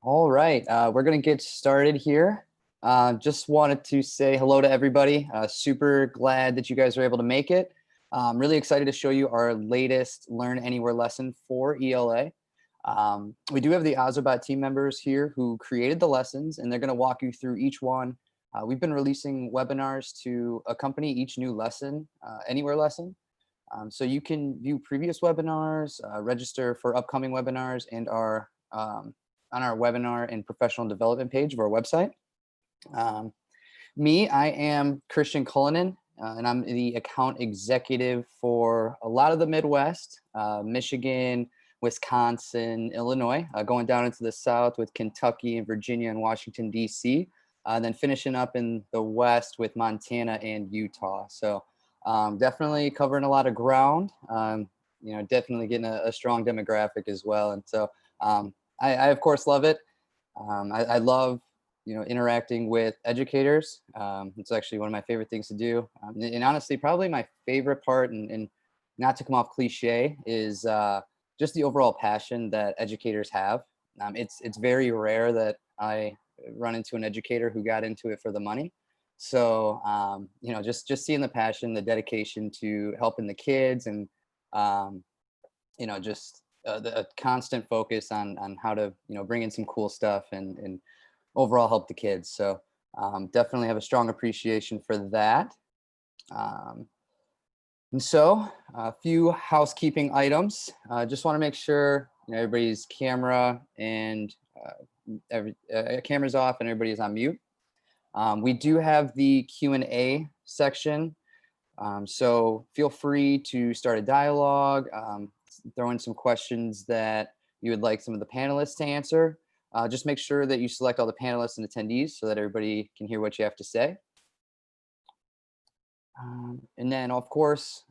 All right, we're going to get started here. Just wanted to say hello to everybody. Super glad that you guys are able to make it. I'm really excited to show you our latest Learn Anywhere lesson for ELA. We do have the Ozobot team members here who created the lessons, and they're going to walk you through each one. We've been releasing webinars to accompany each new lesson, Anywhere lesson. So you can view previous webinars, register for upcoming webinars, and on our webinar and professional development page of our website. I am Christian Cullinan, and I'm the account executive for a lot of the Midwest, Michigan, Wisconsin, Illinois, going down into the South with Kentucky and Virginia and Washington, D.C., then finishing up in the West with Montana and Utah. So definitely covering a lot of ground, definitely getting a strong demographic as well. And so I of course love it. I love, interacting with educators. It's actually one of my favorite things to do. And honestly, probably my favorite part, and not to come off cliche, is just the overall passion that educators have. It's very rare that I run into an educator who got into it for the money. So, just seeing the passion, the dedication to helping the kids, and, the constant focus on how to, bring in some cool stuff and overall help the kids. So definitely have a strong appreciation for that. And so a few housekeeping items. Just want to make sure everybody's camera and camera's off and everybody's on mute. We do have the Q&A section. So feel free to start a dialogue, throw in some questions that you would like some of the panelists to answer. Just make sure that you select all the panelists and attendees so that everybody can hear what you have to say. And then, of course,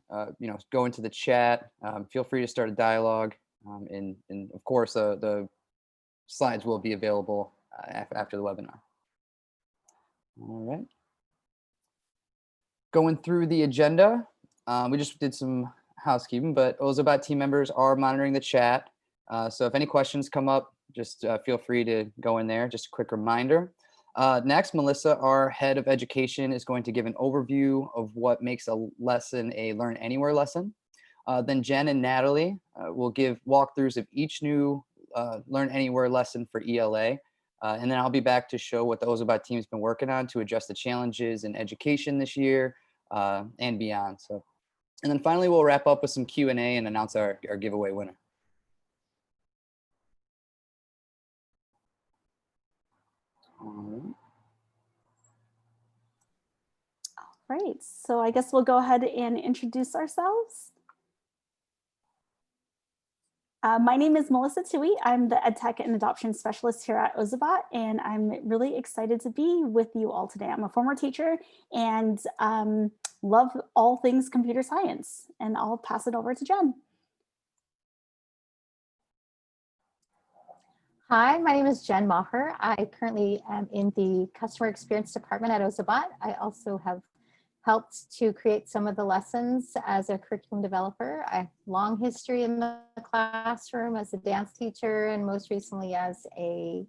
go into the chat. Feel free to start a dialogue. And of course, the slides will be available after the webinar. All right. Going through the agenda, we just did some housekeeping, but Ozobot team members are monitoring the chat. So if any questions come up, just feel free to go in there. Just a quick reminder. Next, Melissa, our head of education, is going to give an overview of what makes a lesson a Learn Anywhere lesson. Then Jen and Natalie will give walkthroughs of each new Learn Anywhere lesson for ELA. And then I'll be back to show what the Ozobot team's been working on to address the challenges in education this year and beyond. So, and then finally, we'll wrap up with some Q&A and announce our giveaway winner. All right, so I guess we'll go ahead and introduce ourselves. My name is Melissa Tui. I'm the EdTech and Adoption Specialist here at Ozobot, and I'm really excited to be with you all today. I'm a former teacher and love all things computer science, and I'll pass it over to Jen. Hi, my name is Jen Maher. I currently am in the Customer Experience Department at Ozobot. I also have helped to create some of the lessons as a curriculum developer. I have long history in the classroom as a dance teacher and most recently as a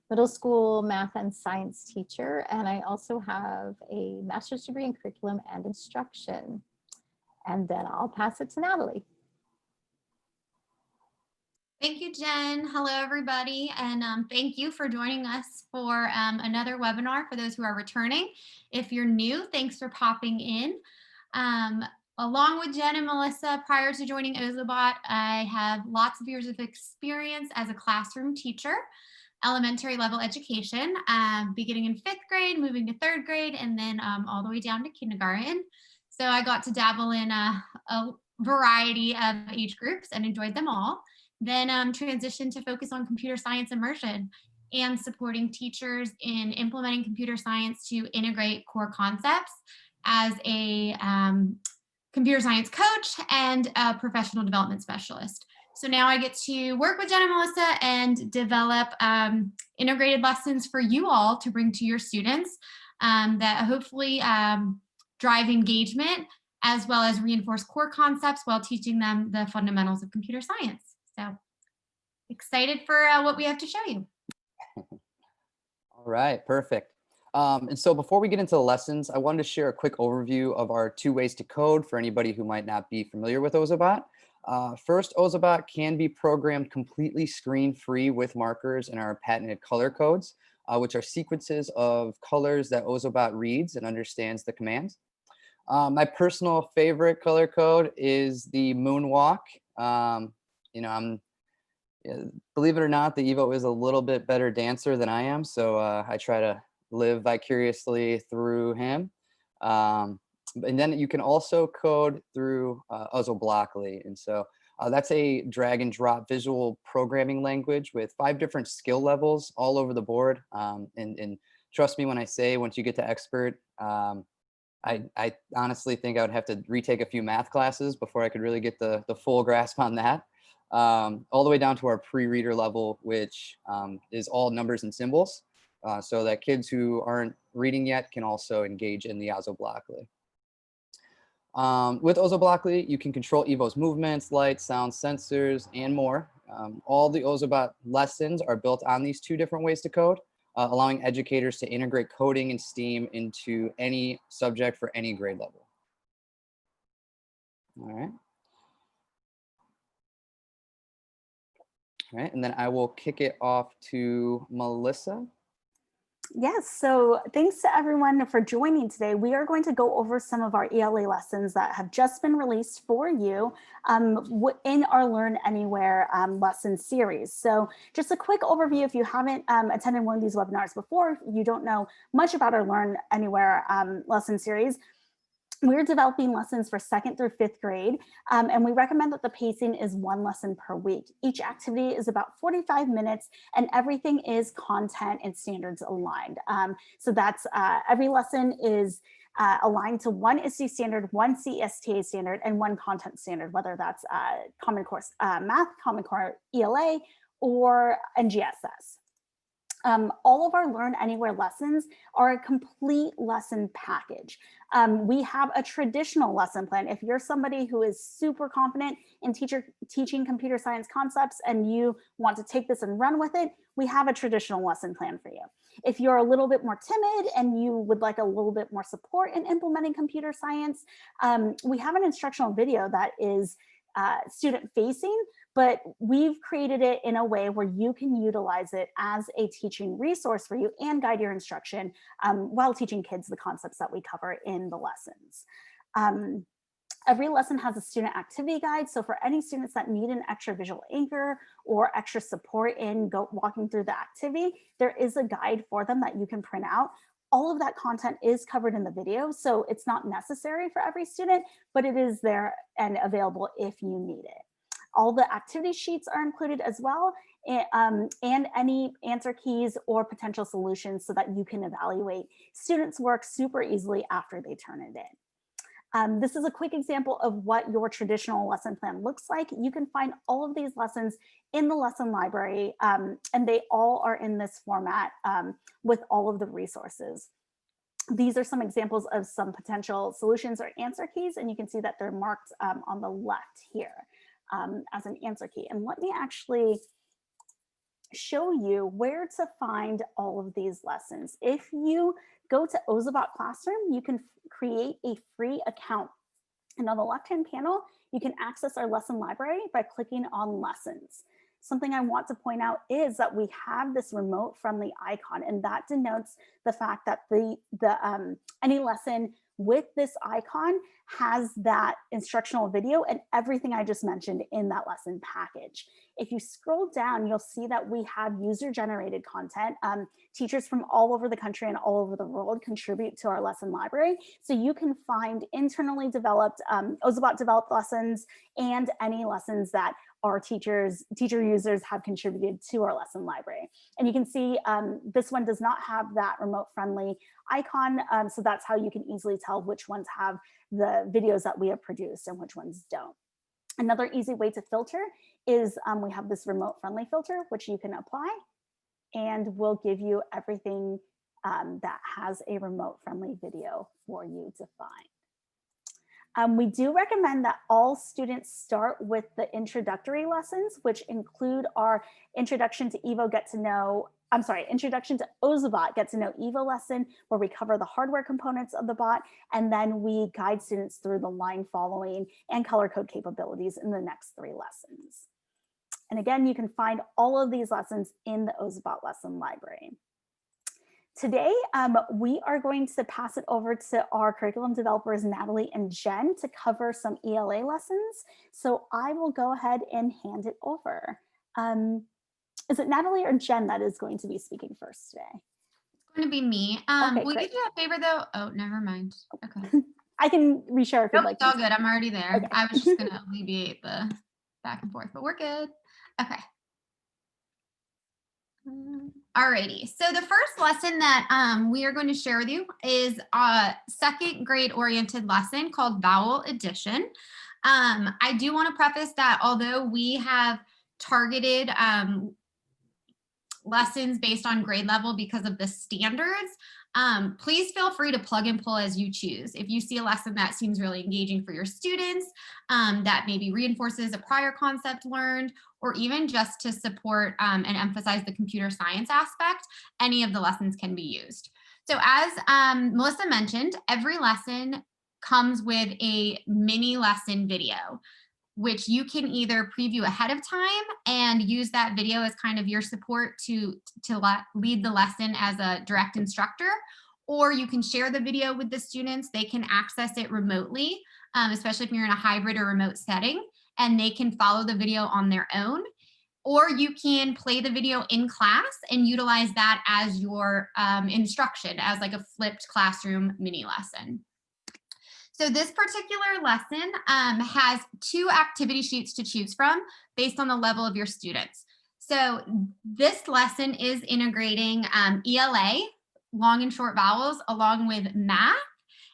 middle school math and science teacher. And I also have a master's degree in curriculum and instruction. And then I'll pass it to Natalie. Thank you, Jen. Hello, everybody. And thank you for joining us for another webinar for those who are returning. If you're new, thanks for popping in. Along with Jen and Melissa, prior to joining Ozobot, I have lots of years of experience as a classroom teacher, elementary level education, beginning in 5th grade, moving to 3rd grade, and then all the way down to kindergarten. So I got to dabble in a variety of age groups and enjoyed them all. Then transitioned to focus on computer science immersion and supporting teachers in implementing computer science to integrate core concepts as a computer science coach and a professional development specialist. So now I get to work with Jen and Melissa and develop integrated lessons for you all to bring to your students that hopefully drive engagement as well as reinforce core concepts while teaching them the fundamentals of computer science. So excited for what we have to show you. All right, perfect. And so before we get into the lessons, I wanted to share a quick overview of our 2 ways to code for anybody who might not be familiar with Ozobot. First, Ozobot can be programmed completely screen-free with markers in our patented color codes, which are sequences of colors that Ozobot reads and understands the commands. My personal favorite color code is the moonwalk. You know, believe it or not, the Evo is a little bit better dancer than I am, so I try to live vicariously through him. And then you can also code through Ozobot Blockly, and so that's a drag and drop visual programming language with 5 different skill levels all over the board. And trust me when I say, once you get to expert, I honestly think I would have to retake a few math classes before I could really get the full grasp on that. All the way down to our pre-reader level, which is all numbers and symbols, so that kids who aren't reading yet can also engage in the Ozobot Blockly. With Ozobot Blockly, you can control Evo's movements, light, sound, sensors, and more. All the Ozobot lessons are built on these 2 different ways to code, allowing educators to integrate coding and STEAM into any subject for any grade level. All right. All right, and then I will kick it off to Melissa. Yes, so thanks to everyone for joining today. We are going to go over some of our ELA lessons that have just been released for you in our Learn Anywhere lesson series. So just a quick overview, if you haven't attended one of these webinars before, you don't know much about our Learn Anywhere lesson series. We're developing lessons for 2nd through 5th grade, and we recommend that the pacing is 1 lesson per week. Each activity is about 45 minutes, and everything is content and standards aligned. So that's every lesson is aligned to 1 ISTE standard, 1 CSTA standard, and 1 content standard, whether that's Common Core Math, Common Core ELA, or NGSS. All of our Learn Anywhere lessons are a complete lesson package. We have a traditional lesson plan. If you're somebody who is super confident in teaching computer science concepts and you want to take this and run with it, we have a traditional lesson plan for you. If you're a little bit more timid and you would like a little bit more support in implementing computer science, we have an instructional video that is student facing, but we've created it in a way where you can utilize it as a teaching resource for you and guide your instruction while teaching kids the concepts that we cover in the lessons. Every lesson has a student activity guide. So for any students that need an extra visual anchor or extra support in walking through the activity, there is a guide for them that you can print out. All of that content is covered in the video, so it's not necessary for every student, but it is there and available if you need it. All the activity sheets are included as well, and any answer keys or potential solutions so that you can evaluate students' work super easily after they turn it in. This is a quick example of what your traditional lesson plan looks like. You can find all of these lessons in the lesson library, and they all are in this format with all of the resources. These are some examples of some potential solutions or answer keys, and you can see that they're marked on the left here as an answer key. And let me actually show you where to find all of these lessons. If you go to Ozobot Classroom, you can create a free account. And on the left-hand panel, you can access our lesson library by clicking on lessons. Something I want to point out is that we have this remote friendly icon, and that denotes the fact that any lesson with this icon has that instructional video and everything I just mentioned in that lesson package. If you scroll down, you'll see that we have user-generated content. Teachers from all over the country and all over the world contribute to our lesson library. So you can find internally developed, Ozobot developed lessons and any lessons that our teacher users have contributed to our lesson library. And you can see this one does not have that remote friendly icon. So that's how you can easily tell which ones have the videos that we have produced and which ones don't. Another easy way to filter is we have this remote friendly filter, which you can apply, and we'll give you everything that has a remote friendly video for you to find. We do recommend that all students start with the introductory lessons, which include our Introduction to Introduction to Ozobot Get to Know Evo lesson, where we cover the hardware components of the bot, and then we guide students through the line following and color code capabilities in the next 3 lessons. And again, you can find all of these lessons in the Ozobot lesson library. Today, we are going to pass it over to our curriculum developers, Natalie and Jen, to cover some ELA lessons. So I will go ahead and hand it over. Is it Natalie or Jen that is going to be speaking first today? It's going to be me. Okay, will great. you do a favor though? Oh, never mind. Okay. I can reshare if you'd like. It's all good. I'm already there. Okay. I was just going to alleviate the back and forth, but we're good. Okay. Alrighty, so the first lesson that we are going to share with you is a 2nd grade oriented lesson called Vowel Addition. I do want to preface that although we have targeted lessons based on grade level because of the standards, please feel free to plug and pull as you choose. If you see a lesson that seems really engaging for your students, that maybe reinforces a prior concept learned, or even just to support and emphasize the computer science aspect, any of the lessons can be used. So as Melissa mentioned, every lesson comes with a mini lesson video, which you can either preview ahead of time and use that video as kind of your support to lead the lesson as a direct instructor, or you can share the video with the students. They can access it remotely, especially if you're in a hybrid or remote setting, and they can follow the video on their own. Or you can play the video in class and utilize that as your instruction, as like a flipped classroom mini lesson. So this particular lesson has 2 activity sheets to choose from based on the level of your students. So this lesson is integrating ELA, long and short vowels, along with math,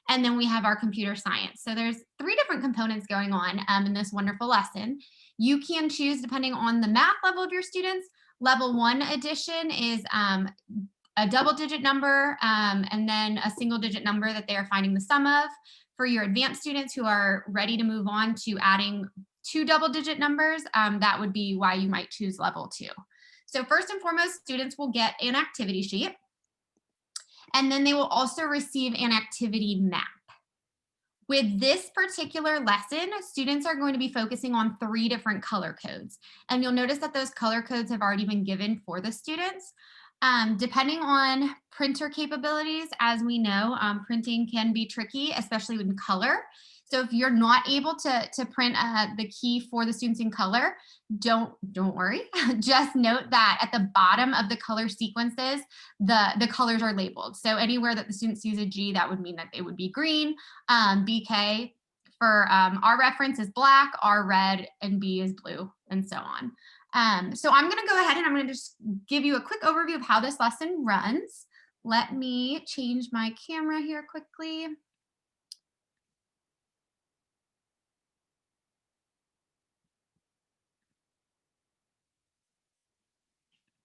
and then we have our computer science. So there's 3 different components going on in this wonderful lesson. You can choose, depending on the math level of your students. Level 1 addition is a double-digit number and then a single-digit number that they are finding the sum of. For your advanced students who are ready to move on to adding 2 double-digit numbers, that would be why you might choose level 2. So first and foremost, students will get an activity sheet, and then they will also receive an activity map. With this particular lesson, students are going to be focusing on 3 different color codes, and you'll notice that those color codes have already been given for the students. Depending on printer capabilities, as we know, printing can be tricky, especially in color. So if you're not able to print the key for the students in color, don't worry. Just note that at the bottom of the color sequences, the colors are labeled. So anywhere that the student sees a G, that would mean that they would be green. BK for our reference is black, R red, and B is blue, and so on. So I'm going to go ahead and I'm going to just give you a quick overview of how this lesson runs. Let me change my camera here quickly.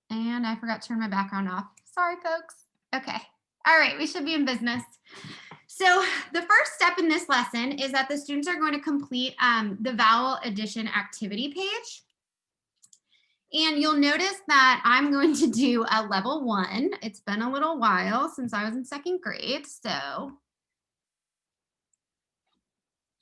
And I forgot to turn my background off. Sorry, folks. Okay. All right, we should be in business. So the first step in this lesson is that the students are going to complete the Vowel Addition activity page. And you'll notice that I'm going to do a level 1. It's been a little while since I was in 2nd grade. So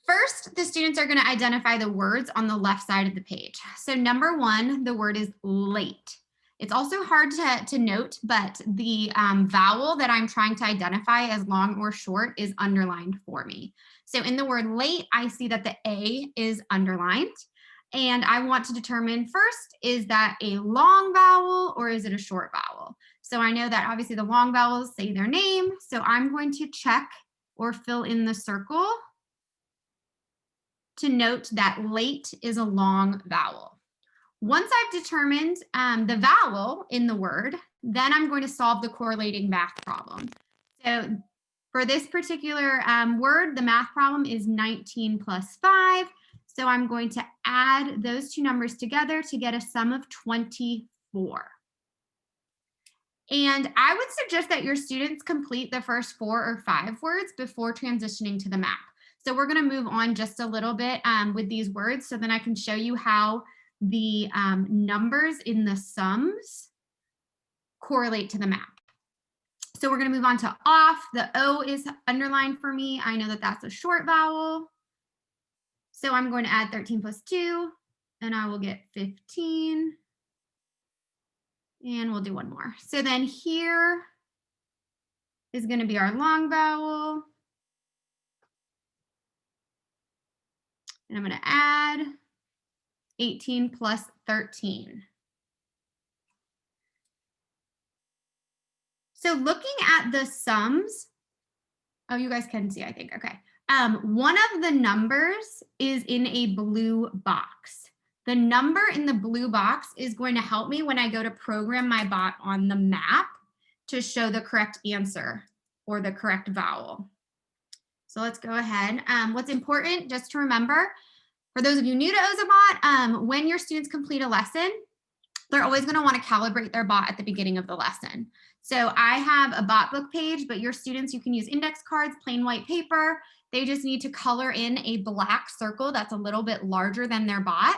first, the students are going to identify the words on the left side of the page. So number 1, the word is late. It's also hard to note, but the vowel that I'm trying to identify as long or short is underlined for me. So in the word late, I see that the A is underlined. And I want to determine first, is that a long vowel or is it a short vowel? So I know that obviously the long vowels say their name. So I'm going to check or fill in the circle to note that late is a long vowel. Once I've determined the vowel in the word, then I'm going to solve the correlating math problem. So for this particular word, the math problem is 19 plus 5. So I'm going to add those 2 numbers together to get a sum of 24. And I would suggest that your students complete the first 4 or 5 words before transitioning to the map. So we're going to move on just a little bit with these words, so then I can show you how the numbers in the sums correlate to the map. So we're going to move on to off. The O is underlined for me. I know that that's a short vowel. So I'm going to add 13 plus 2, and I will get 15. And we'll do one more. So then here is going to be our long vowel. And I'm going to add 18 plus 13. So looking at the sums, oh, you guys can see, I think, okay. One of the numbers is in a blue box. The number in the blue box is going to help me when I go to program my bot on the map to show the correct answer or the correct vowel. So let's go ahead. What's important just to remember, for those of you new to Ozobot, when your students complete a lesson, they're always going to want to calibrate their bot at the beginning of the lesson. So I have a bot book page, but your students, you can use index cards, plain white paper. They just need to color in a black circle that's a little bit larger than their bot.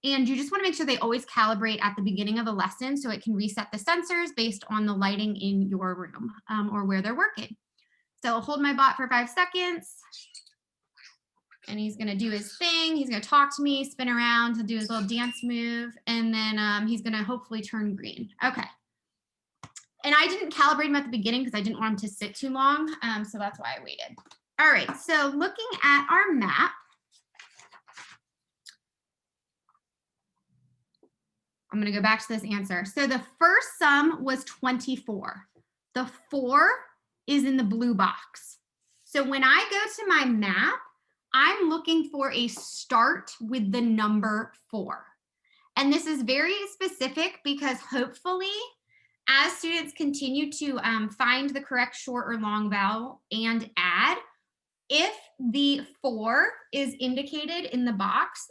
And you just want to make sure they always calibrate at the beginning of a lesson so it can reset the sensors based on the lighting in your room or where they're working. So I'll hold my bot for 5 seconds. And he's going to do his thing. He's going to talk to me, spin around, he'll do his little dance move, and then he's going to hopefully turn green. Okay. And I didn't calibrate him at the beginning because I didn't want him to sit too long, so that's why I waited. All right, so looking at our map, I'm going to go back to this answer. So the first sum was 24. The 4 is in the blue box. So when I go to my map, I'm looking for a start with the number 4. And this is very specific because hopefully, as students continue to find the correct short or long vowel and add, if the 4 is indicated in the box,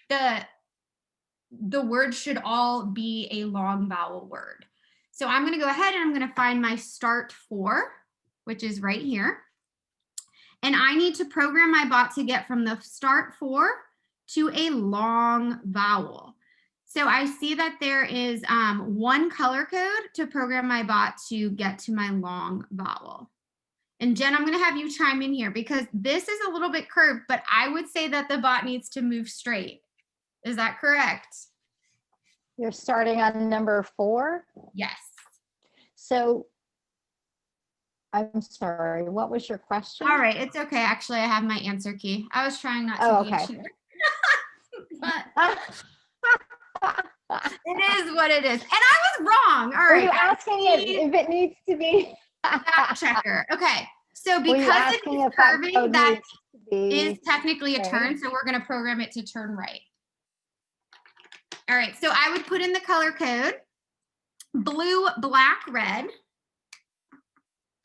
the word should all be a long vowel word. So I'm going to go ahead and I'm going to find my start 4, which is right here. And I need to program my bot to get from the start 4 to a long vowel. So I see that there is one color code to program my bot to get to my long vowel. And Jen, I'm going to have you chime in here because this is a little bit curved, but I would say that the bot needs to move straight. Is that correct? You're starting on number 4? Yes. So I'm sorry, what was your question? All right, it's okay. Actually, I have my answer key. I was trying not to be a cheater. But it is what it is. And I was wrong. All right. Are you asking if it needs to be? Fact checker. Okay. So because it is curving, that is technically a turn. So we're going to program it to turn right. All right. So I would put in the color code blue, black, red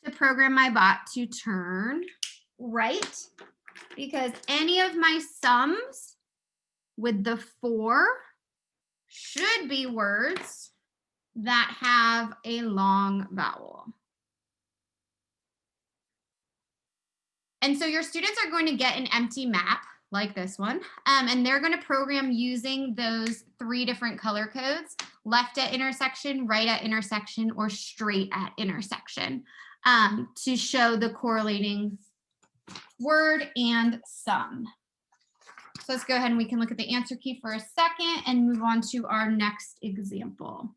to program my bot to turn right, because any of my sums with the 4 should be words that have a long vowel. And so your students are going to get an empty map like this one, and they're going to program using those 3 different color codes, left at intersection, right at intersection, or straight at intersection, to show the correlating word and sum. So let's go ahead and we can look at the answer key for a second and move on to our next example.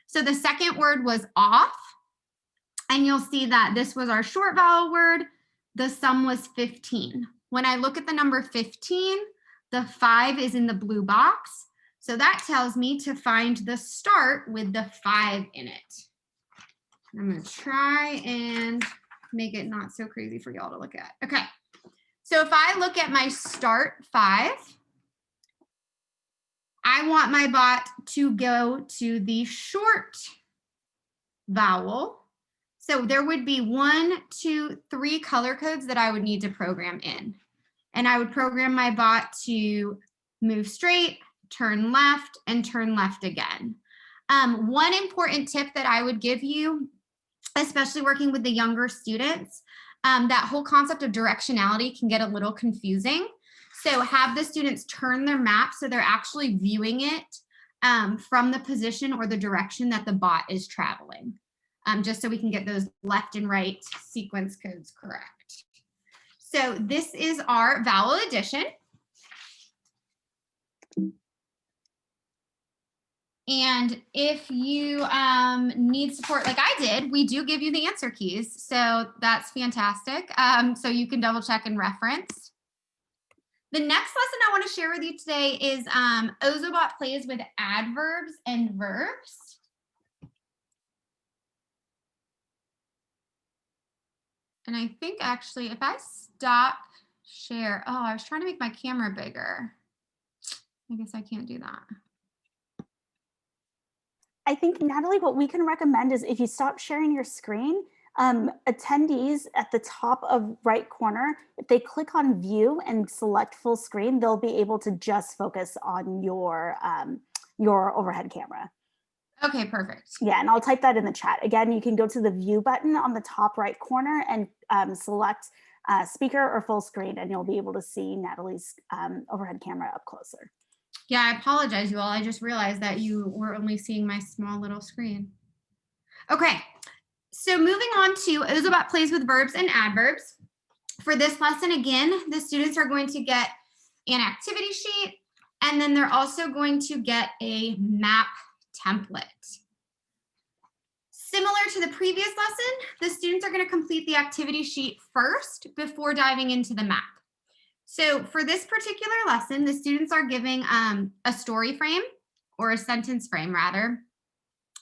So the second word was off, and you'll see that this was our short vowel word. The sum was 15. When I look at the number 15, the 5 is in the blue box. So that tells me to find the start with the 5 in it. I'm going to try and make it not so crazy for y'all to look at. Okay. So if I look at my start 5, I want my bot to go to the short vowel. So there would be 1, 2, 3 color codes that I would need to program in. And I would program my bot to move straight, turn left, and turn left again. One important tip that I would give you, especially working with the younger students, that whole concept of directionality can get a little confusing. So have the students turn their map so they're actually viewing it from the position or the direction that the bot is traveling, just so we can get those left and right sequence codes correct. So this is our vowel addition. And if you need support like I did, we do give you the answer keys. So that's fantastic. So you can double check and reference. The next lesson I want to share with you today is Ozobot plays with adverbs and verbs. And I think actually if I stop share, oh, I was trying to make my camera bigger. I guess I can't do that. I think, Natalie, what we can recommend is if you stop sharing your screen, attendees at the top of right corner, if they click on view and select full screen, they'll be able to just focus on your overhead camera. Okay, perfect. Yeah, and I'll type that in the chat. Again, you can go to the view button on the top right corner and select speaker or full screen, and you'll be able to see Natalie's overhead camera up closer. Yeah, I apologize, you all. I just realized that you were only seeing my small little screen. Okay, so moving on to Ozobot plays with verbs and adverbs. For this lesson, again, the students are going to get an activity sheet, and then they're also going to get a map template. Similar to the previous lesson, the students are going to complete the activity sheet first before diving into the map. So for this particular lesson, the students are giving a story frame, or a sentence frame rather,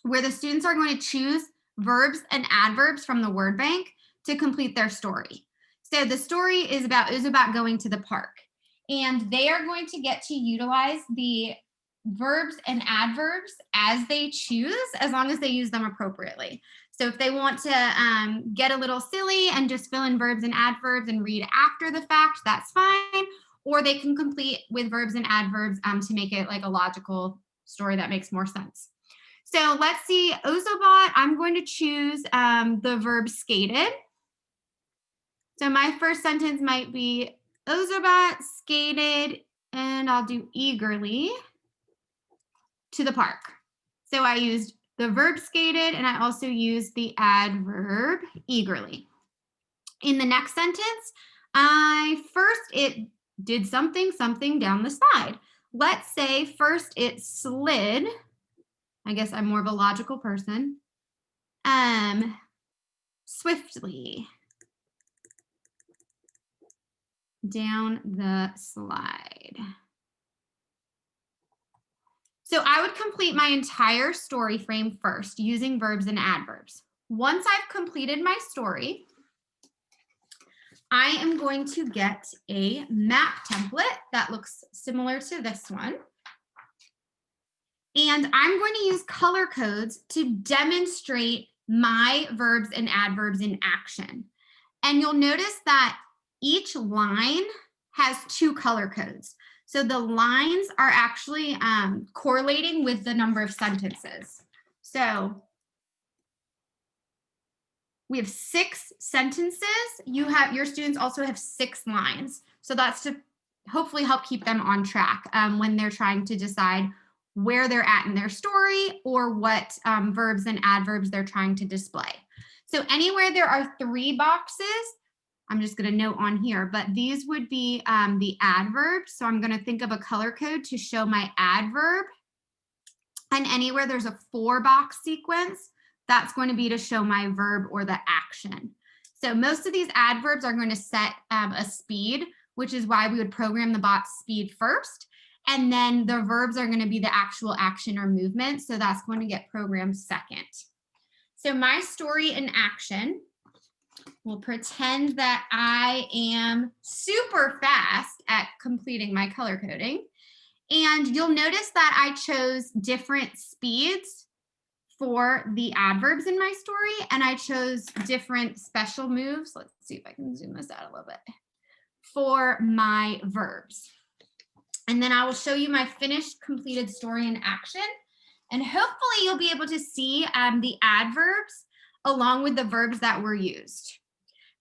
where the students are going to choose verbs and adverbs from the word bank to complete their story. So the story is about Ozobot going to the park, and they are going to get to utilize the verbs and adverbs as they choose, as long as they use them appropriately. So if they want to get a little silly and just fill in verbs and adverbs and read after the fact, that's fine. Or they can complete with verbs and adverbs to make it like a logical story that makes more sense. So let's see, Ozobot, I'm going to choose the verb skated. So my first sentence might be Ozobot skated, and I'll do eagerly, to the park. So I used the verb skated, and I also used the adverb eagerly. In the next sentence, it did something down the slide. Let's say first it slid. I guess I'm more of a logical person. Swiftly down the slide. So I would complete my entire story frame first using verbs and adverbs. Once I've completed my story, I am going to get a map template that looks similar to this one. And I'm going to use color codes to demonstrate my verbs and adverbs in action. And you'll notice that each line has 2 color codes. So the lines are actually correlating with the number of sentences. So we have 6 sentences. Your students also have 6 lines. So that's to hopefully help keep them on track when they're trying to decide where they're at in their story or what verbs and adverbs they're trying to display. So anywhere there are 3 boxes, I'm just going to note on here, but these would be the adverbs. So I'm going to think of a color code to show my adverb. And anywhere there's a 4-box sequence, that's going to be to show my verb or the action. So most of these adverbs are going to set a speed, which is why we would program the bot's speed first. And then the verbs are going to be the actual action or movement. So that's going to get programmed second. So my story in action, we'll pretend that I am super fast at completing my color coding. And you'll notice that I chose different speeds for the adverbs in my story, and I chose different special moves. Let's see if I can zoom this out a little bit, for my verbs. And then I will show you my finished completed story in action. And hopefully you'll be able to see the adverbs along with the verbs that were used.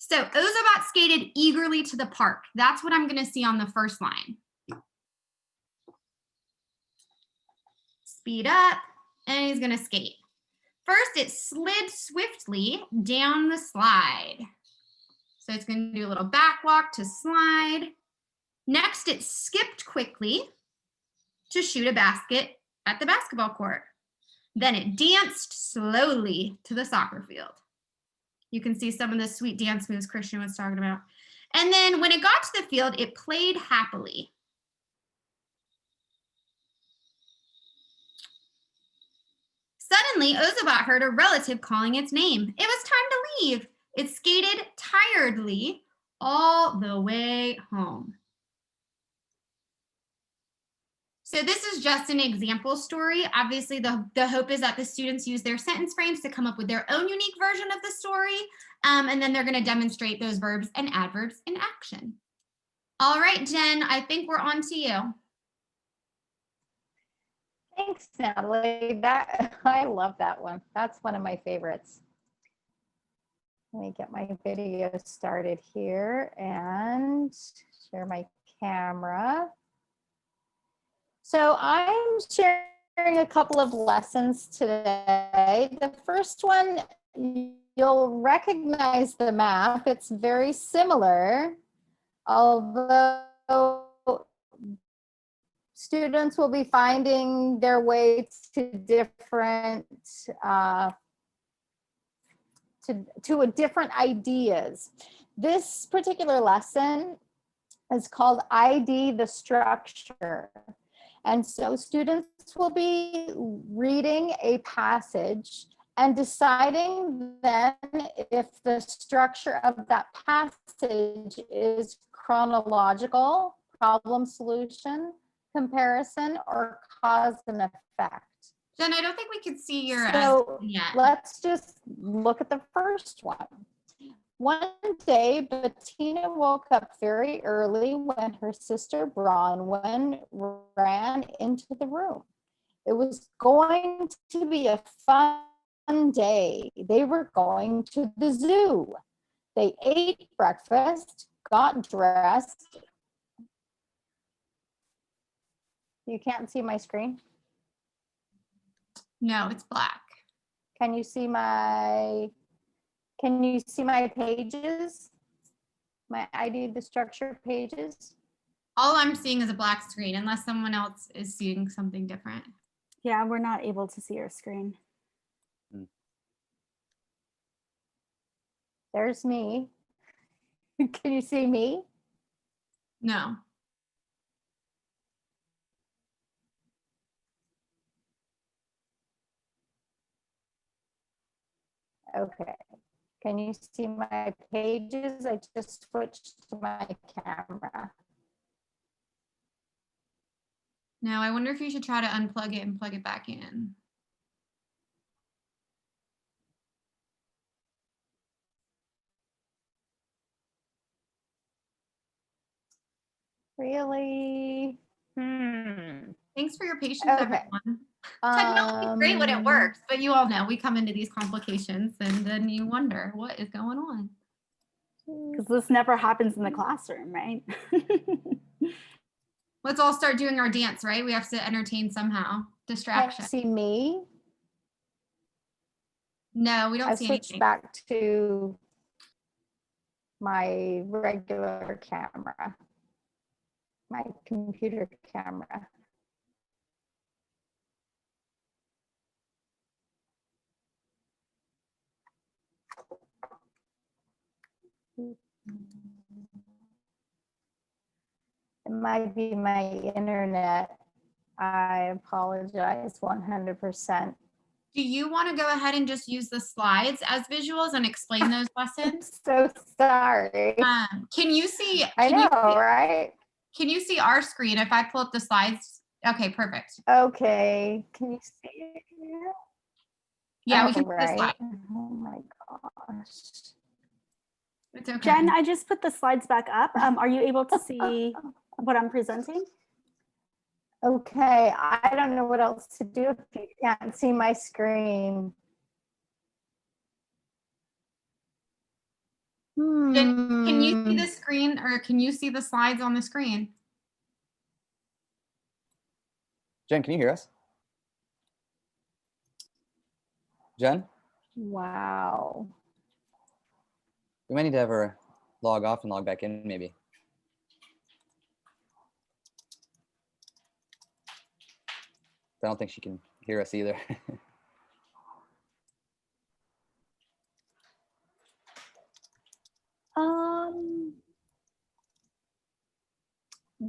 So Ozobot skated eagerly to the park. That's what I'm going to see on the first line. Speed up, and he's going to skate. First, it slid swiftly down the slide. So it's going to do a little back walk to slide. Next, it skipped quickly to shoot a basket at the basketball court. Then it danced slowly to the soccer field. You can see some of the sweet dance moves Christian was talking about. And then when it got to the field, it played happily. Suddenly, Ozobot heard a relative calling its name. It was time to leave. It skated tiredly all the way home. So this is just an example story. Obviously, the hope is that the students use their sentence frames to come up with their own unique version of the story. And then they're going to demonstrate those verbs and adverbs in action. All right, Jen, I think we're on to you. Thanks, Natalie. I love that one. That's one of my favorites. Let me get my video started here and share my camera. So I'm sharing a couple of lessons today. The first one, you'll recognize the map. It's very similar, although students will be finding their way to different different ideas. This particular lesson is called ID the Structure. And so students will be reading a passage and deciding then if the structure of that passage is chronological, problem solution, comparison, or cause and effect. Jen, I don't think we could see your So yet. let's just look at the first one. One day, Bettina woke up very early when her sister Bronwyn ran into the room. It was going to be a fun day. They were going to the zoo. They ate breakfast, got dressed. You can't see my screen? No, it's black. Can you see my pages? My ID the Structure pages? All I'm seeing is a black screen, unless someone else is seeing something different. Yeah, we're not able to see your screen. There's me. Can you see me? No. Okay. Can you see my pages? I just switched to my camera. No, I wonder if you should try to unplug it and plug it back in. Really? Thanks for your patience, Okay. everyone. Technology is great when it works, but you all know we come into these complications and then you wonder what is going on. Because this never happens in the classroom, right? Let's all start doing our dance, right? We have to entertain somehow. Distraction. Can you see me? No, we don't I see switched anything. back to my regular camera, my computer camera. It might be my internet. I apologize 100%. Do you want to go ahead and just use the slides as visuals and explain those lessons? So sorry. Can you see? I know, right? Can you see our screen if I pull up the slides? Okay, perfect. Okay, can you see it here? Yeah, we can see the right. slide. Oh my gosh. It's okay. Jen, I just put the slides back up. Are you able to see what I'm presenting? Okay, I don't know what else to do if you can't see my screen. Jen, can you see Hmm. the screen, or can you see the slides on the screen? Jen, can you hear us? Jen? Wow. We might need to have her log off and log back in, maybe. I don't think she can hear us either.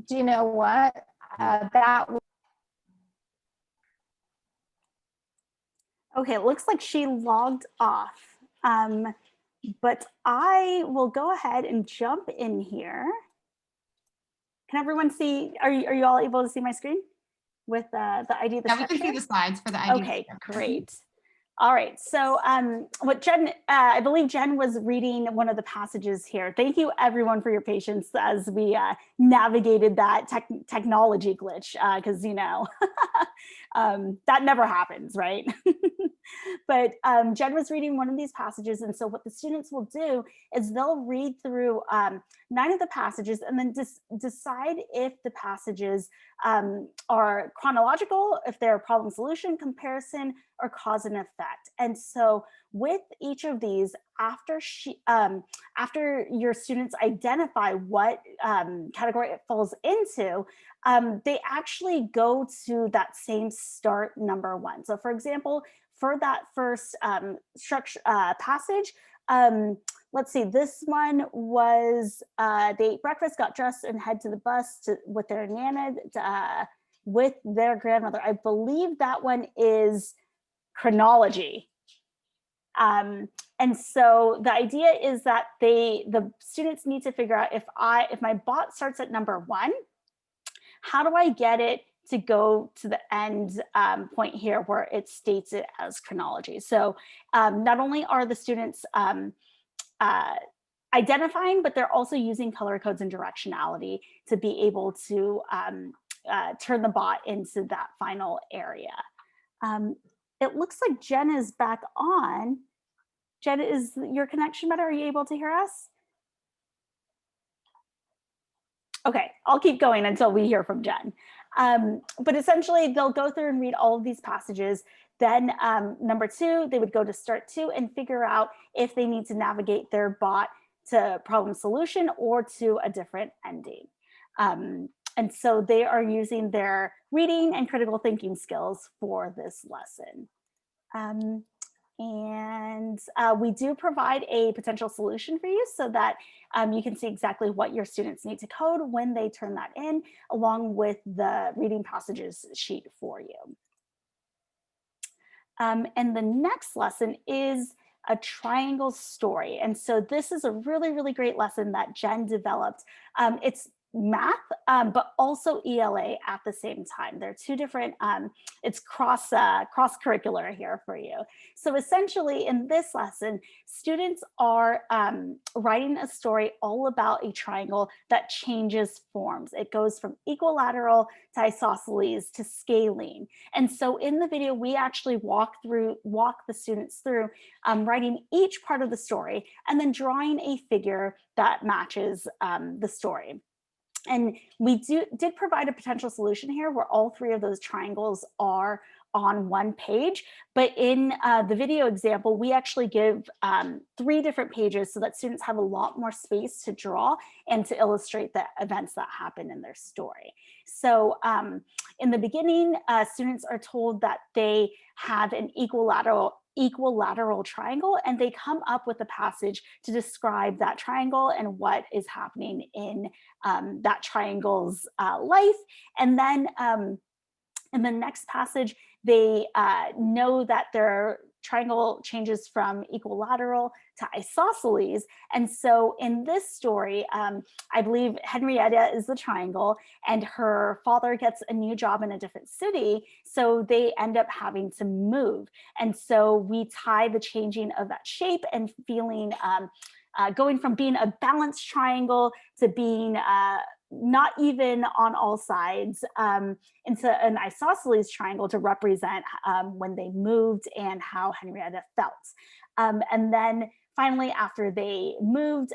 Do you know what? That Okay, it looks like she logged off. But I will go ahead and jump in here. Can everyone see, are you all able to see my screen with the ID, the Yeah, we structure? can see the slides for the ID. Okay, great. All right, so what Jen, I believe Jen was reading one of the passages here. Thank you everyone for your patience as we navigated that technology glitch, because you know, that never happens, right? But Jen was reading one of these passages, and so what the students will do is they'll read through 9 of the passages and then decide if the passages are chronological, if they're problem solution, comparison, or cause and effect. And so with each of these, after your students identify what category it falls into, they actually go to that same start number 1. So for example, for that first structure passage, let's see, this one was they ate breakfast, got dressed, and head to the bus with their nana, with their grandmother. I believe that one is chronology. And so the idea is that the students need to figure out, if my bot starts at number 1, how do I get it to go to the end point here where it states it as chronology? So not only are the students identifying, but they're also using color codes and directionality to be able to turn the bot into that final area. It looks like Jen is back on. Jen, is your connection better? Are you able to hear us? Okay, I'll keep going until we hear from Jen. But essentially, they'll go through and read all of these passages. Then number 2, they would go to start 2 and figure out if they need to navigate their bot to problem solution or to a different ending. And so they are using their reading and critical thinking skills for this lesson. And we do provide a potential solution for you so that you can see exactly what your students need to code when they turn that in, along with the reading passages sheet for you. And the next lesson is a triangle story. And so this is a really, really great lesson that Jen developed. It's math, but also ELA at the same time. They're 2 different, it's cross-curricular here for you. So essentially in this lesson, students are writing a story all about a triangle that changes forms. It goes from equilateral to isosceles to scalene. And so in the video, we actually walk the students through writing each part of the story and then drawing a figure that matches the story. And we did provide a potential solution here where all 3 of those triangles are on one page. But in the video example, we actually give 3 different pages so that students have a lot more space to draw and to illustrate the events that happen in their story. So in the beginning, students are told that they have an equilateral triangle, and they come up with a passage to describe that triangle and what is happening in that triangle's life. And then in the next passage, they know that their triangle changes from equilateral to isosceles. And so in this story, I believe Henrietta is the triangle, and her father gets a new job in a different city, so they end up having to move. And so we tie the changing of that shape and feeling, going from being a balanced triangle to being not even on all sides, into an isosceles triangle to represent when they moved and how Henrietta felt. And then finally, after they moved,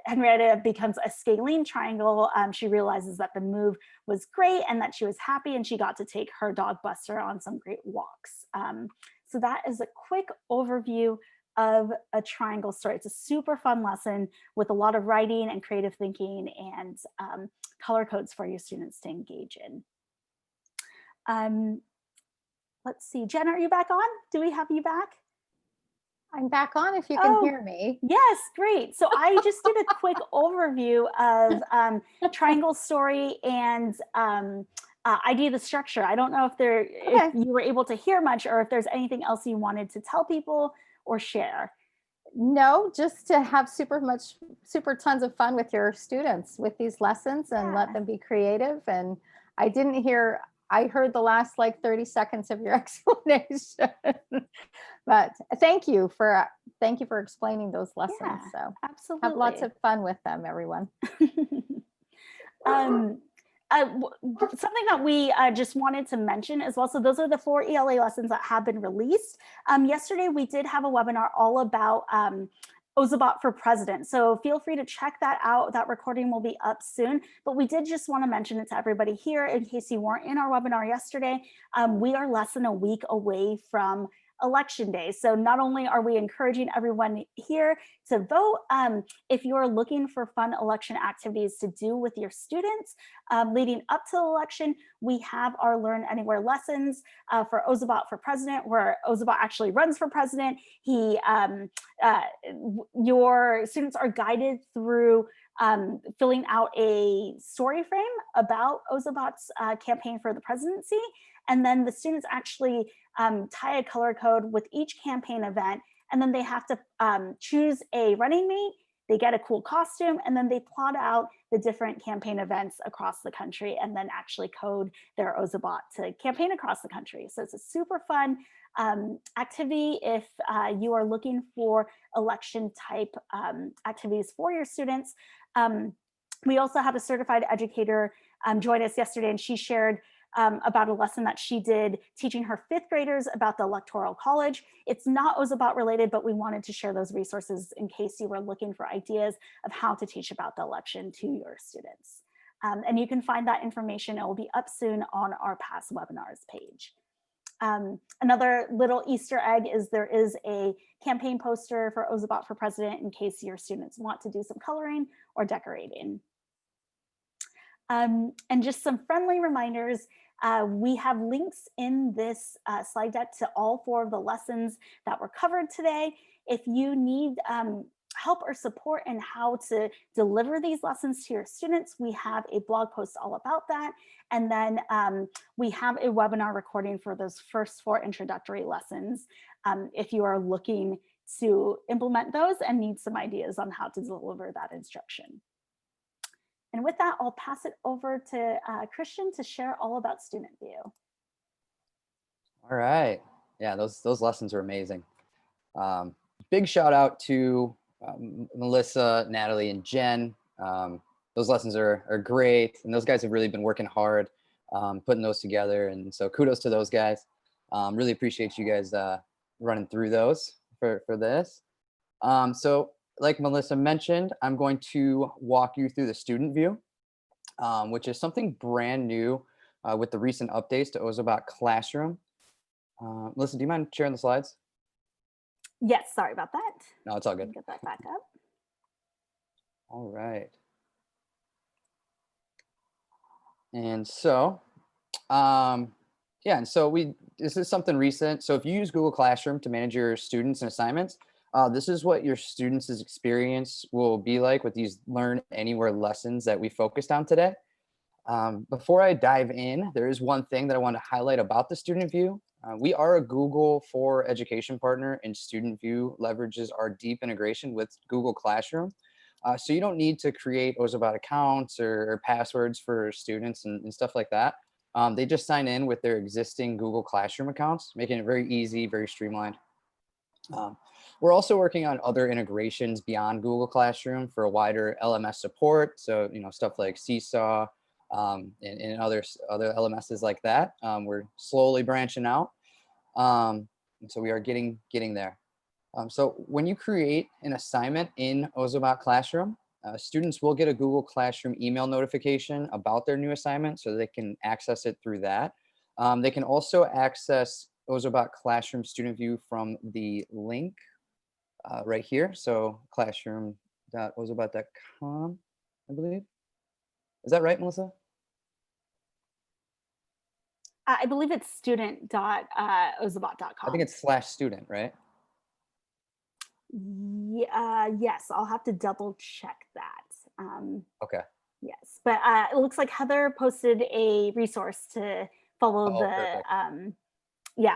Henrietta becomes a scalene triangle. She realizes that the move was great and that she was happy, and she got to take her dog Buster on some great walks. So that is a quick overview of a triangle story. It's a super fun lesson with a lot of writing and creative thinking and color codes for your students to engage in. Let's see, Jen, are you back on? Do we have you back? I'm back on if you can hear me. Yes, great. So I just did a quick overview of triangle story and idea the structure. I don't know if you were able to hear much or if there's anything else you wanted to tell people or share. No, just to have super tons of fun with your students with these lessons and let them be creative. And I heard the last like 30 seconds of your explanation, but thank you for explaining those lessons. Yeah, so absolutely. Have lots of fun with them, everyone. Something that we just wanted to mention as well. So those are the 4 ELA lessons that have been released. Yesterday, we did have a webinar all about Ozobot for President. So feel free to check that out. That recording will be up soon, but we did just want to mention it to everybody here in case you weren't in our webinar yesterday. We are less than a week away from Election Day. So not only are we encouraging everyone here to vote, if you're looking for fun election activities to do with your students leading up to the election, we have our Learn Anywhere lessons for Ozobot for President, where Ozobot actually runs for president. Your students are guided through filling out a story frame about Ozobot's campaign for the presidency. And then the students actually tie a color code with each campaign event. And then they have to choose a running mate. They get a cool costume, and then they plot out the different campaign events across the country and then actually code their Ozobot to campaign across the country. So it's a super fun activity if you are looking for election type activities for your students. We also had a certified educator join us yesterday, and she shared about a lesson that she did teaching her 5th graders about the Electoral College. It's not Ozobot related, but we wanted to share those resources in case you were looking for ideas of how to teach about the election to your students. And you can find that information. It will be up soon on our past webinars page. Another little Easter egg is there is a campaign poster for Ozobot for President in case your students want to do some coloring or decorating. And just some friendly reminders, we have links in this slide deck to all 4 of the lessons that were covered today. If you need help or support in how to deliver these lessons to your students, we have a blog post all about that. And then we have a webinar recording for those first 4 introductory lessons if you are looking to implement those and need some ideas on how to deliver that instruction. And with that, I'll pass it over to Christian to share all about Student View. All right. Yeah, those lessons are amazing. Big shout out to Melissa, Natalie, and Jen. Those lessons are great, and those guys have really been working hard putting those together. And so kudos to those guys. Really appreciate you guys running through those for this. So like Melissa mentioned, I'm going to walk you through the student view, which is something brand new with the recent updates to Ozobot Classroom. Melissa, do you mind sharing the slides? Yes, sorry about that. No, it's all good. Get that back up. All right. And so, and so this is something recent. So if you use Google Classroom to manage your students and assignments, this is what your students' experience will be like with these Learn Anywhere lessons that we focused on today. Before I dive in, there is one thing that I want to highlight about the Student View. We are a Google for Education partner, and Student View leverages our deep integration with Google Classroom. So you don't need to create Ozobot accounts or passwords for students and stuff like that. They just sign in with their existing Google Classroom accounts, making it very easy, very streamlined. We're also working on other integrations beyond Google Classroom for a wider LMS support. So, stuff like Seesaw and other LMSs like that. We're slowly branching out. And so we are getting there. So when you create an assignment in Ozobot Classroom, students will get a Google Classroom email notification about their new assignment so they can access it through that. They can also access Ozobot Classroom Student View from the link right here. So classroom.ozobot.com, I believe. Is that right, Melissa? I believe it's student.ozobot.com. I think it's /student, right? Yes, I'll have to double check that. Okay. Yes, but it looks like Heather posted a resource to follow Perfect.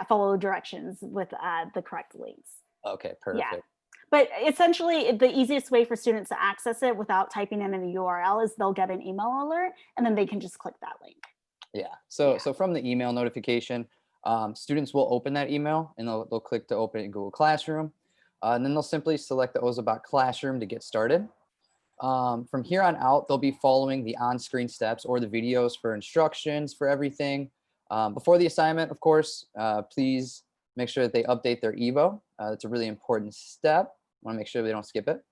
follow directions with the correct links. Okay, perfect. Yeah. But essentially, the easiest way for students to access it without typing in a URL is they'll get an email alert, and then they can just click that link. Yeah. So from the email notification, students will open that email and they'll click to open it in Google Classroom. And then they'll simply select the Ozobot Classroom to get started. From here on out, they'll be following the on-screen steps or the videos for instructions for everything. Before the assignment, of course, please make sure that they update their Evo. That's a really important step. Want to make sure they don't skip it.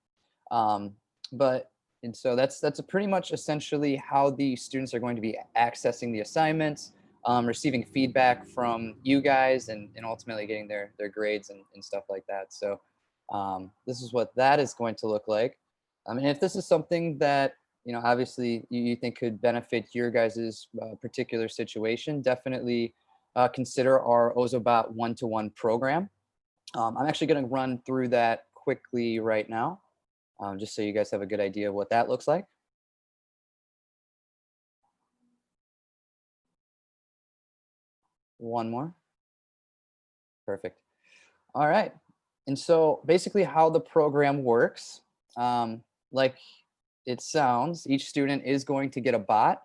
And so that's pretty much essentially how the students are going to be accessing the assignments, receiving feedback from you guys, and ultimately getting their grades and stuff like that. So this is what that is going to look like. I mean, if this is something that, obviously you think could benefit your guys' particular situation, definitely consider our Ozobot one-to-one program. I'm actually going to run through that quickly right now, just so you guys have a good idea of what that looks like. One more. Perfect. All right. And so basically how the program works, like it sounds, each student is going to get a bot.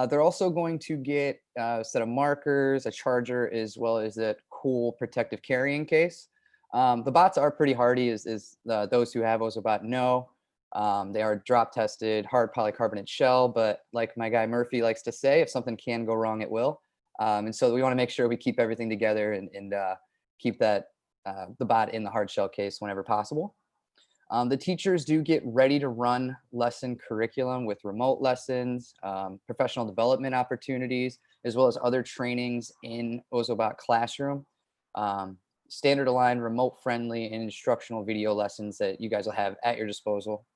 They're also going to get a set of markers, a charger, as well as that cool protective carrying case. The bots are pretty hardy, as those who have Ozobot know. They are drop tested, hard polycarbonate shell, but like my guy Murphy likes to say, if something can go wrong, it will. And so we want to make sure we keep everything together and keep that the bot in the hard shell case whenever possible. The teachers do get ready to run lesson curriculum with remote lessons, professional development opportunities, as well as other trainings in Ozobot Classroom, standard aligned, remote friendly, and instructional video lessons that you guys will have at your disposal.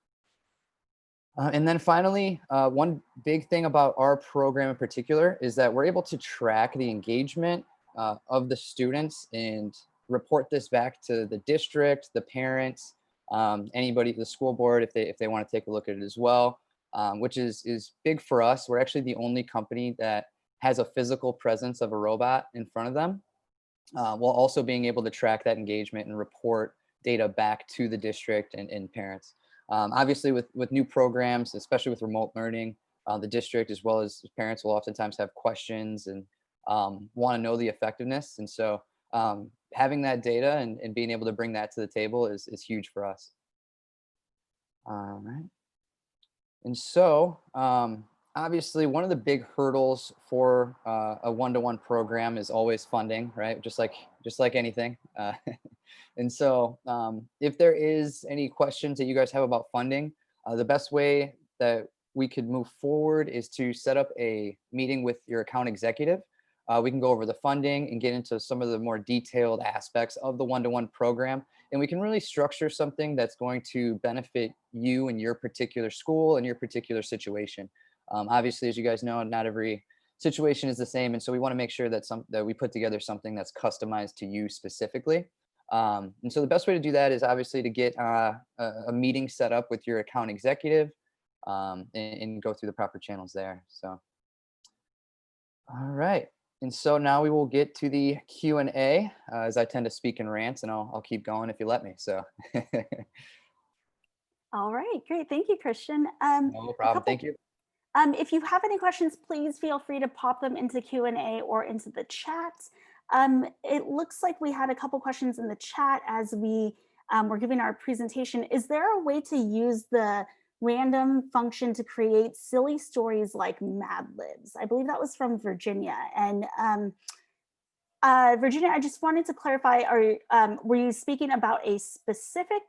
And then finally, one big thing about our program in particular is that we're able to track the engagement of the students and report this back to the district, the parents, anybody, the school board, if they want to take a look at it as well, which is big for us. We're actually the only company that has a physical presence of a robot in front of them, while also being able to track that engagement and report data back to the district and parents. Obviously, with new programs, especially with remote learning, the district as well as parents will oftentimes have questions and want to know the effectiveness. And so having that data and being able to bring that to the table is huge for us. All right. And so obviously, one of the big hurdles for a one-to-one program is always funding, right? Just like anything. And so if there is any questions that you guys have about funding, the best way that we could move forward is to set up a meeting with your account executive. We can go over the funding and get into some of the more detailed aspects of the one-to-one program. And we can really structure something that's going to benefit you and your particular school and your particular situation. Obviously, as you guys know, not every situation is the same. And so we want to make sure that we put together something that's customized to you specifically. And so the best way to do that is obviously to get a meeting set up with your account executive and go through the proper channels there. So, all right. And so now we will get to the Q&A, as I tend to speak in rants, and I'll keep going if you let me. So. All right, great. Thank you, Christian. No problem. Thank you. If you have any questions, please feel free to pop them into Q&A or into the chat. It looks like we had a couple questions in the chat as we were giving our presentation. Is there a way to use the random function to create silly stories like Mad Libs? I believe that was from Virginia. And Virginia, I just wanted to clarify, were you speaking about a specific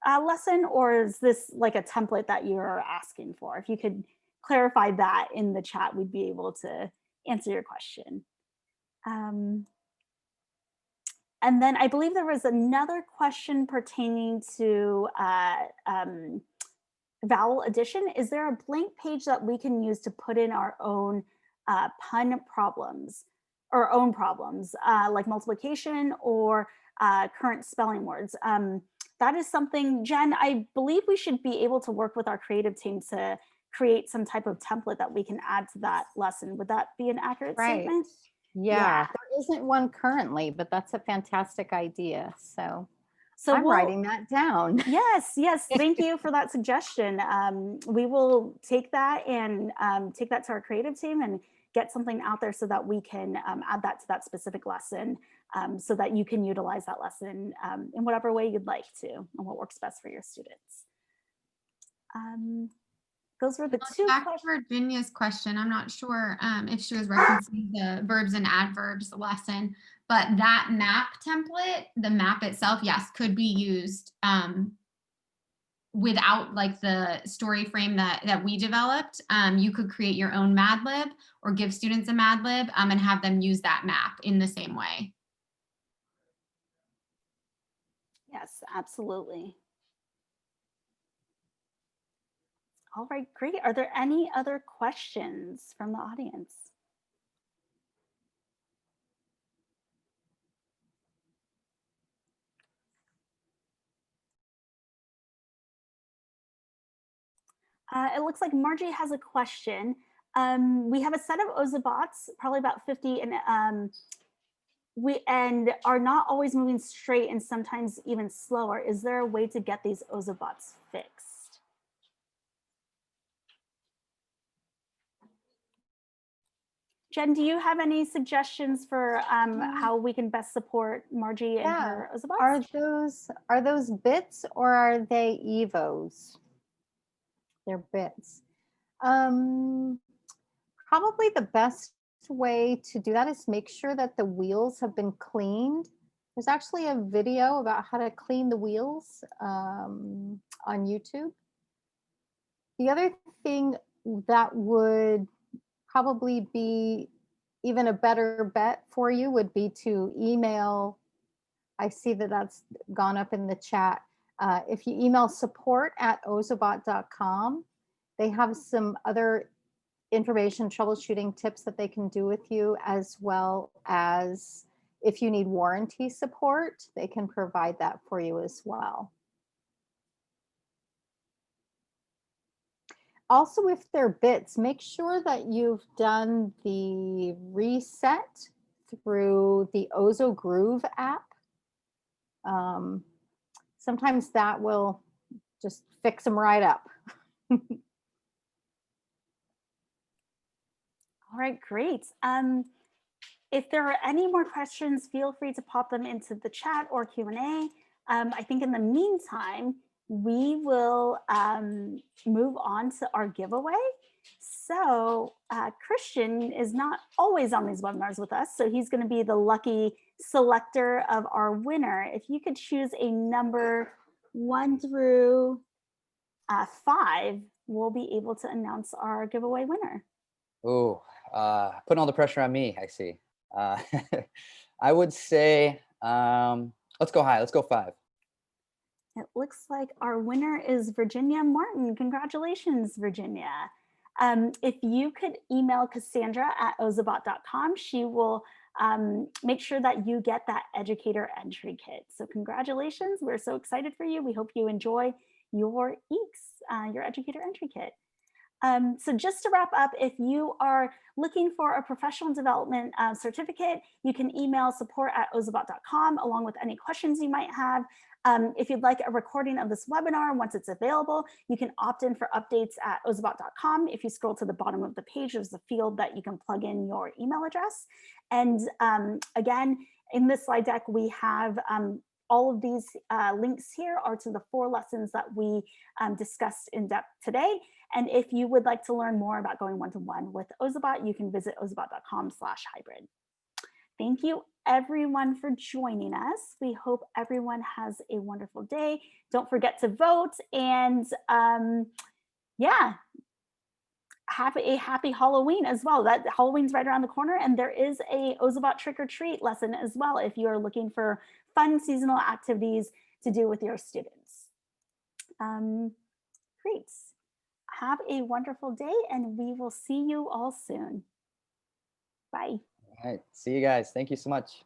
lesson, or is this like a template that you're asking for? If you could clarify that in the chat, we'd be able to answer your question. And then I believe there was another question pertaining to Vowel Addition. Is there a blank page that we can use to put in our own pun problems, or own problems, like multiplication or current spelling words? That is something, Jen, I believe we should be able to work with our creative team to create some type of template that we can add to that lesson. Would that be an accurate statement? Yeah, there isn't one currently, but that's a fantastic idea. So I'm we'll, writing that down. Yes, thank you for that suggestion. We will take that and take that to our creative team and get something out there so that we can add that to that specific lesson, so that you can utilize that lesson in whatever way you'd like to, and what works best for your students. Those were the two Back questions. to Virginia's question, I'm not sure if she was referencing the verbs and adverbs lesson, but that map template, the map itself, yes, could be used without like the story frame that we developed. You could create your own Mad Lib or give students a Mad Lib and have them use that map in the same way. Yes, absolutely. All right, great. Are there any other questions from the audience? It looks like Margie has a question. We have a set of Ozobots, probably about 50, and we are not always moving straight and sometimes even slower. Is there a way to get these Ozobots fixed? Jen, do you have any suggestions for how we can best support Margie and her Ozobots? Are those bits or are they evos? They're bits. Probably the best way to do that is make sure that the wheels have been cleaned. There's actually a video about how to clean the wheels on YouTube. The other thing that would probably be even a better bet for you would be to email. I see that that's gone up in the chat. If you email support@ozobot.com, they have some other information, troubleshooting tips that they can do with you, as well as if you need warranty support, they can provide that for you as well. Also, if they're bits, make sure that you've done the reset through the Ozo Groove app. Sometimes that will just fix them right up. All right, great. If there are any more questions, feel free to pop them into the chat or Q&A. I think in the meantime, we will move on to our giveaway. So Christian is not always on these webinars with us, so he's going to be the lucky selector of our winner. If you could choose a number 1 through 5, we'll be able to announce our giveaway winner. Oh, putting all the pressure on me, I see. I would say, let's go high. Let's go 5. It looks like our winner is Virginia Martin. Congratulations, Virginia. If you could email Cassandra@ozobot.com, she will make sure that you get that educator entry kit. So congratulations. We're so excited for you. We hope you enjoy your EEKS, your educator entry kit. So just to wrap up, if you are looking for a professional development certificate, you can email support@ozobot.com along with any questions you might have. If you'd like a recording of this webinar, once it's available, you can opt in for updates at ozobot.com. If you scroll to the bottom of the page, there's a field that you can plug in your email address. And again, in this slide deck, we have all of these links here are to the 4 lessons that we discussed in depth today. And if you would like to learn more about going one-to-one with Ozobot, you can visit ozobot.com/hybrid. Thank you everyone for joining us. We hope everyone has a wonderful day. Don't forget to vote, and yeah, have a happy Halloween as well. That Halloween's right around the corner, and there is a Ozobot trick or treat lesson as well if you are looking for fun seasonal activities to do with your students. Great. Have a wonderful day, and we will see you all soon. Bye. All right. See you guys. Thank you so much.